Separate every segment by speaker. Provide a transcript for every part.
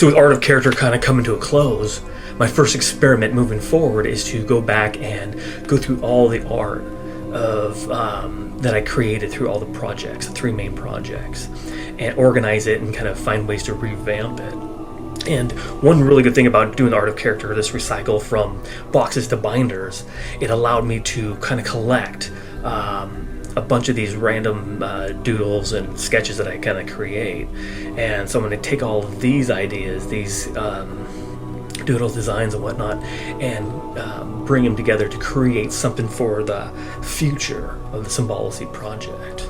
Speaker 1: So with Art of Character kind of coming to a close, my first experiment moving forward is to go back and go through all the art of that I created through all the projects, the 3 main projects, and organize it and kind of find ways to revamp it. And one really good thing about doing the Art of Character, this recycle from boxes to binders, it allowed me to kind of collect a bunch of these random doodles and sketches that I kind of create. And so I'm going to take all of these ideas, these doodles, designs and whatnot, and bring them together to create something for the future of the Symbolicy project.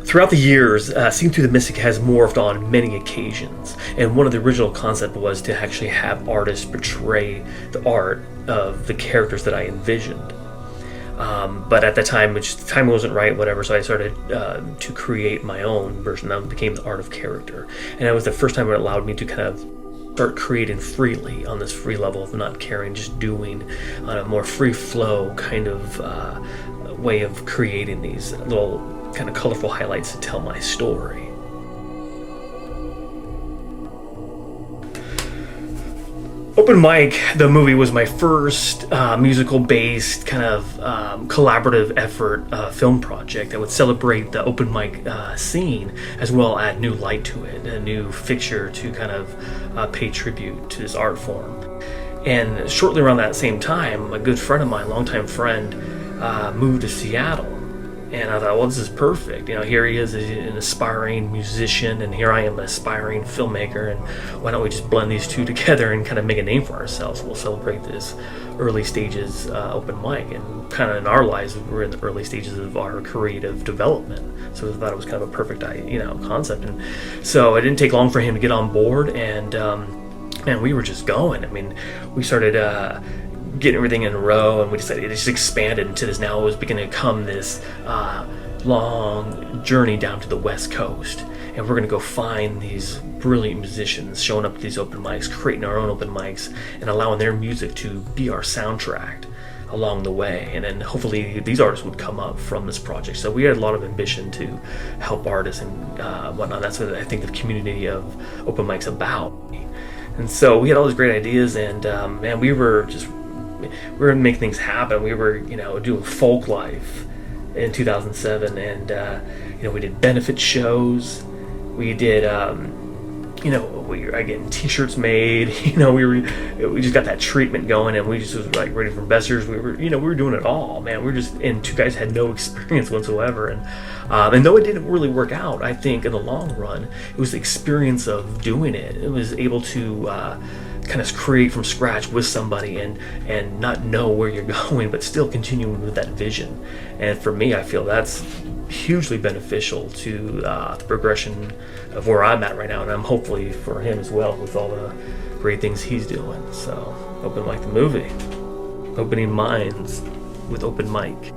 Speaker 1: Throughout the years, Seeing Through the Mystic has morphed on many occasions, and one of the original concepts was to actually have artists portray the art of the characters that I envisioned. But at the time, the time wasn't right, whatever, so I started to create my own version that became the Art of Character. And that was the first time it allowed me to kind of start creating freely on this free level of not caring, just doing on a more free flow kind of way of creating these little kind of colorful highlights to tell my story. Open Mic, the movie, was my first musical-based kind of collaborative effort film project that would celebrate the open mic scene, as well as add new light to it, a new fixture to kind of pay tribute to this art form. And shortly around that same time, a good friend of mine, longtime friend, moved to Seattle. And I thought, well, this is perfect. You know, here he is, an aspiring musician, and here I am, an aspiring filmmaker, and why don't we just blend these two together and kind of make a name for ourselves? We'll celebrate this early stages open mic, and kind of in our lives, we're in the early stages of our creative development. So I thought it was kind of a perfect, concept. And so it didn't take long for him to get on board, and man, we were just going. I mean, we started getting everything in a row, and we decided it just expanded into this. Now it was beginning to come this long journey down to the West Coast, and we're going to go find these brilliant musicians showing up to these open mics, creating our own open mics, and allowing their music to be our soundtrack along the way. And then hopefully these artists would come up from this project. So we had a lot of ambition to help artists and whatnot. That's what I think the community of open mics about. And so we had all these great ideas, and man, we were going to make things happen. We were, doing Folk Life in 2007, and we did benefit shows. We did, we were getting T-shirts made. We just got that treatment going, and we just was like ready for investors. We were doing it all, man. And 2 guys had no experience whatsoever, and though it didn't really work out, I think in the long run, it was the experience of doing it. It was able to kind of create from scratch with somebody and not know where you're going, but still continuing with that vision. And for me, I feel that's hugely beneficial to the progression of where I'm at right now, and I'm hopefully for him as well with all the great things he's doing. So, Open Mic the movie, opening minds with Open Mic.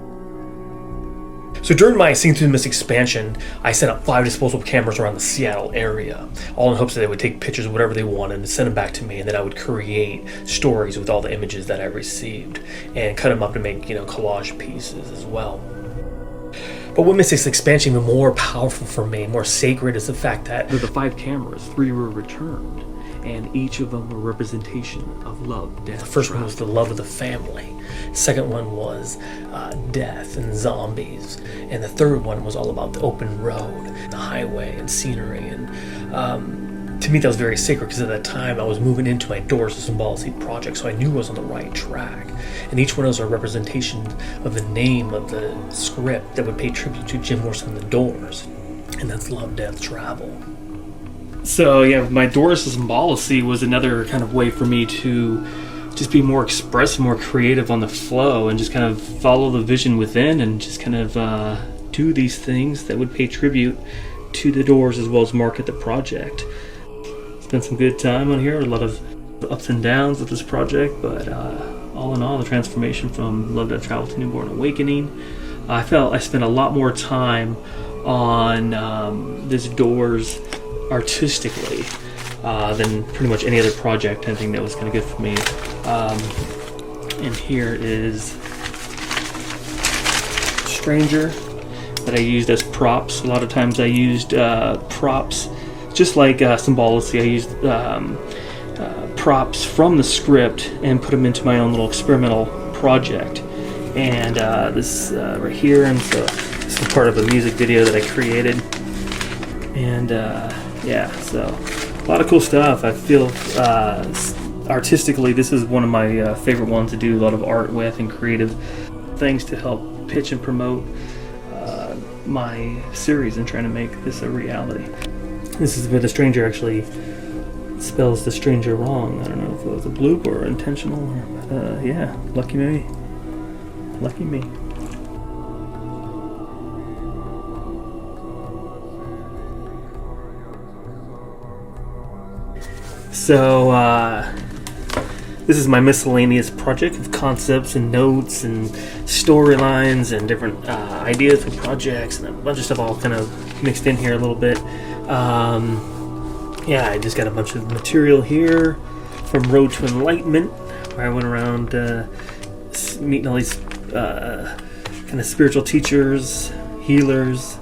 Speaker 1: So during my Seeing Through the Mystic expansion, I set up 5 disposable cameras around the Seattle area, all in hopes that they would take pictures of whatever they wanted and send them back to me, and then I would create stories with all the images that I received and cut them up to make, collage pieces as well. But what makes this expansion even more powerful for me, more sacred, is the fact that of the 5 cameras, 3 were returned, and each of them were a representation of love, death. The first one was the love of the family. Second one was death and zombies. And the third one was all about the open road, the highway and scenery. And to me, that was very sacred, because at that time I was moving into my Doors of Symbolicy project, so I knew I was on the right track. And each one of those are a representation of the name of the script that would pay tribute to Jim Morrison and the Doors. And that's love, death, travel. So yeah, my Doors of Symbolicy was another kind of way for me to just be more expressive, more creative on the flow, and just kind of follow the vision within, and just kind of do these things that would pay tribute to the Doors as well as market the project. Spent some good time on here, a lot of ups and downs with this project, but all in all, the transformation from Love, Death, Travel to Newborn Awakening, I felt I spent a lot more time on this Doors artistically than pretty much any other project. I think that was kind of good for me. And here is Stranger that I used as props. A lot of times I used props just like Symbolicy, I used props from the script and put them into my own little experimental project. And this right here, and so this is part of a music video that I created. And yeah, so a lot of cool stuff. I feel artistically, this is one of my favorite ones to do a lot of art with and creative things to help pitch and promote my series and trying to make this a reality. This is where the stranger actually spells the stranger wrong. I don't know if it was a bloop or intentional, or, yeah, lucky me. Lucky me. So, this is my miscellaneous project of concepts and notes and storylines and different ideas for projects and a bunch of stuff all kind of mixed in here a little bit. Yeah, I just got a bunch of material here from Road to Enlightenment, where I went around meeting all these kind of spiritual teachers, healers,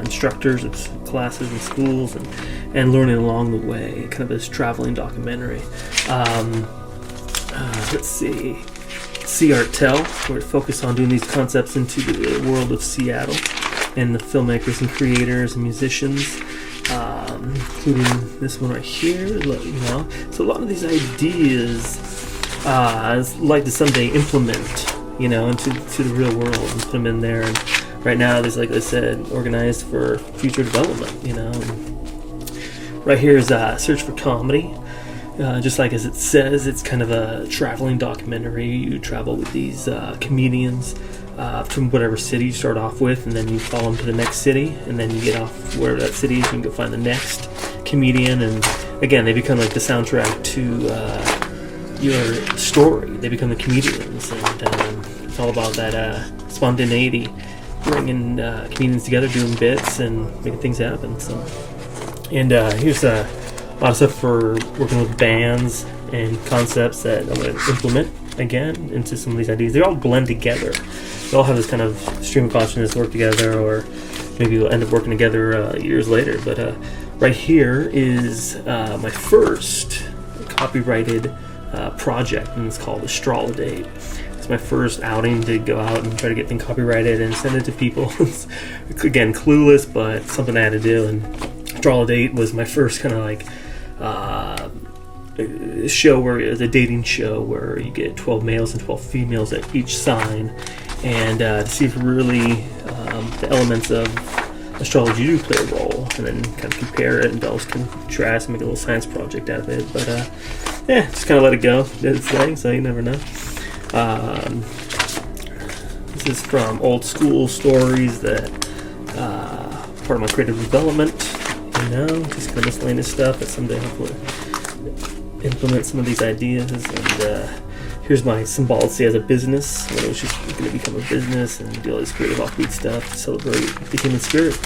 Speaker 1: instructors at classes and schools, and learning along the way, kind of this traveling documentary. Let's see Art Tell, where it focused on doing these concepts into the world of Seattle and the filmmakers and creators and musicians, including this one right here. You know, so a lot of these ideas I'd like to someday implement, you know, into the real world and put them in there. And right now, there's, like I said, organized for future development. You know, and right here is Search for Comedy. Just like as it says, it's kind of a traveling documentary. You travel with these comedians from whatever city you start off with, and then you follow them to the next city, and then you get off wherever that city is, you can go find the next comedian, and again, they become like the soundtrack to your story. They become the comedians, and it's all about that spontaneity, bringing comedians together, doing bits, and making things happen. So, and here's a lot of stuff for working with bands and concepts that I'm going to implement again into some of these ideas. They all blend together. They all have this kind of stream of consciousness work together, or maybe we'll end up working together years later. But right here is my first copyrighted project, and it's called Astrolodate. It's my first outing to go out and try to get things copyrighted and send it to people. It's, again, clueless, but something I had to do. And Astrolodate was my first kind of like show where it's a dating show where you get 12 males and 12 females at each sign, and to see if really the elements of astrology do play a role, and then kind of compare it and contrast and make a little science project out of it. But yeah, just kind of let it go. Did its thing, so you never know. This is from old school stories that part of my creative development. You know, just kind of miscellaneous stuff that someday hopefully implement some of these ideas. And here's my Symbolicy as a business, when it was just going to become a business and do all this creative offbeat stuff to celebrate the human spirit.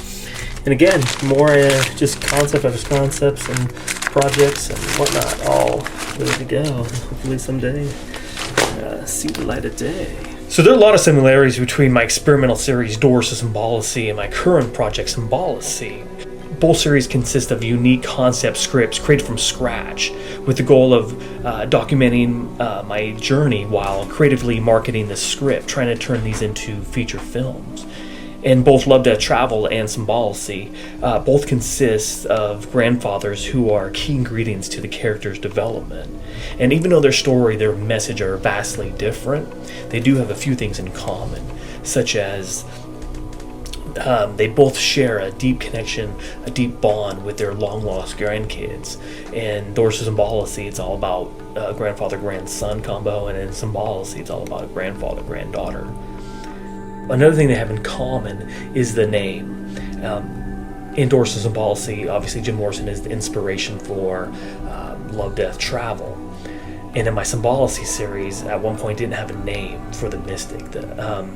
Speaker 1: And again, more just concept after concepts and projects and whatnot, all ready to go. Hopefully someday see the light of day. So there are a lot of similarities between my experimental series Doors to Symbolicy and my current project Symbolicy. Both series consist of unique concept scripts created from scratch with the goal of documenting my journey while creatively marketing the script, trying to turn these into feature films. And both Love, Death, Travel and Symbolicy both consist of grandfathers who are key ingredients to the character's development. And even though their story, their message are vastly different, they do have a few things in common, such as they both share a deep connection, a deep bond with their long-lost grandkids. In Doors to Symbolicy, it's all about grandfather-grandson combo, and in Symbolicy, it's all about a grandfather-granddaughter. Another thing they have in common is the name. In Doors to Symbolicy, obviously Jim Morrison is the inspiration for Love, Death, Travel. And in my Symbolicy series, at one point didn't have a name for the mystic.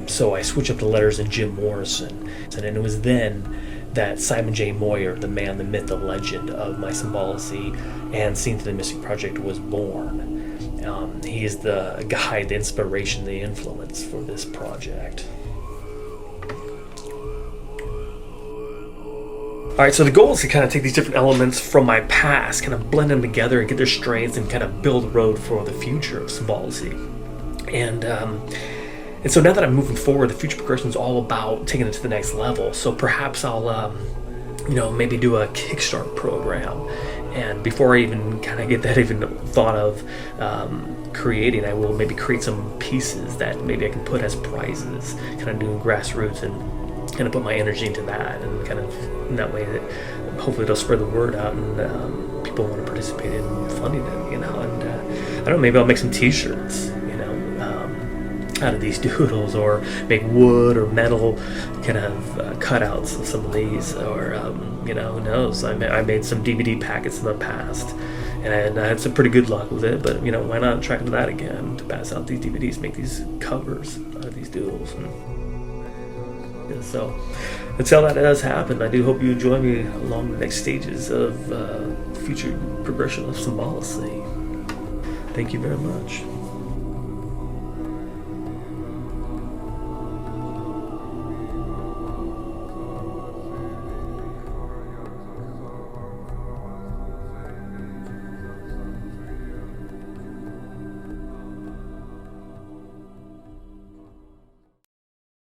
Speaker 1: So I switched up the letters in Jim Morrison. And it was then that Simon J. MoirR, the man, the myth, the legend of my Symbolicy and Seen Through the Mystic project was born. He is the guide, the inspiration, the influence for this project. All right, so the goal is to kind of take these different elements from my past, kind of blend them together and get their strengths and kind of build a road for the future of Symbolicy. And so now that I'm moving forward, the future progression is all about taking it to the next level. So perhaps I'll, maybe do a Kickstarter program. And before I even kind of get that even thought of creating, I will maybe create some pieces that maybe I can put as prizes, kind of doing grassroots and kind of put my energy into that, and kind of in that way that hopefully it'll spread the word out, and people want to participate in funding it, and I don't know, maybe I'll make some t-shirts, out of these doodles, or make wood or metal kind of cutouts of some of these, or who knows, I made some DVD packets in the past, and I had some pretty good luck with it, but why not try to do that again, to pass out these DVDs, make these covers out of these doodles. And so that's how that does happen. I do hope you join me along the next stages of future progression of Symbolicy. Thank you very much.